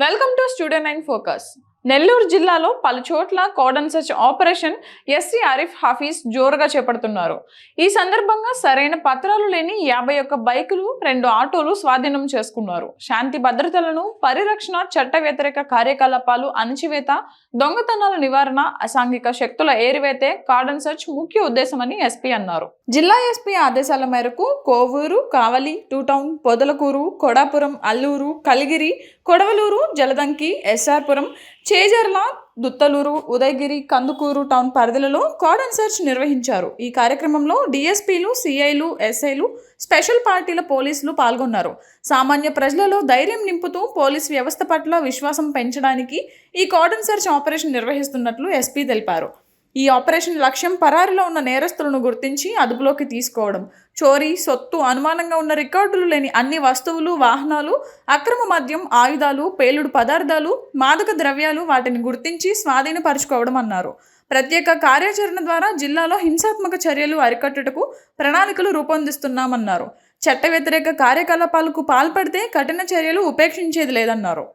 Welcome to studio 9 focus. Nellore జిల్లాలో పలు చోట్ల cordon search operation SC Arif Hafeez జోరుగా చేపడుతున్నారు. ఈ సందర్భంగా సరైన పత్రాలు లేని 51 బైకులు, 2 ఆటోలు స్వాధీనం చేసుకున్నారు. శాంతి భద్రతలను పరిరక్షణ, చట్ట వ్యతిరేక కార్యకలాపాలు అణచివేత, దొంగతనాల నివారణ, అసాంఘిక శక్తుల ఏరివేతే కార్డన్ సెర్చ్ ముఖ్య ఉద్దేశమని ఎస్పీ అన్నారు. జిల్లా ఎస్పీ ఆదేశాల మేరకు Kovur, Kavali, two town, Podalakur, Kodapuram, Allur, Kaligiri, Kodavalur, Jaladanki, SR Puram, Chejerla, Duttalur, Udayagiri, Kandukur town పరిధులలో కార్డన్ సెర్చ్ నిర్వహించారు. ఈ కార్యక్రమంలో డీఎస్పీలు, సిఐలు, ఎస్ఐలు, స్పెషల్ పార్టీల పోలీసులు పాల్గొన్నారు. సామాన్య ప్రజలలో ధైర్యం నింపుతూ పోలీస్ వ్యవస్థ పట్ల విశ్వాసం పెంచడానికి ఈ కార్డన్ సెర్చ్ ఆపరేషన్ నిర్వహిస్తున్నట్లు ఎస్పీ తెలిపారు. ఈ ఆపరేషన్ లక్ష్యం పరారిలో ఉన్న నేరస్తులను గుర్తించి అదుపులోకి తీసుకోవడం, చోరీ, సొత్తు, అనుమానంగా ఉన్న రికార్డులు లేని అన్ని వస్తువులు, వాహనాలు, అక్రమ మద్యం, ఆయుధాలు, పేలుడు పదార్థాలు, మాదక ద్రవ్యాలు వాటిని గుర్తించి స్వాధీనపరుచుకోవడం అన్నారు. ప్రత్యేక కార్యాచరణ ద్వారా జిల్లాలో హింసాత్మక చర్యలు అరికట్టుటకు ప్రణాళికలు రూపొందిస్తున్నామన్నారు. చట్ట వ్యతిరేక కార్యకలాపాలకు పాల్పడితే కఠిన చర్యలు ఉపేక్షించేది లేదన్నారు.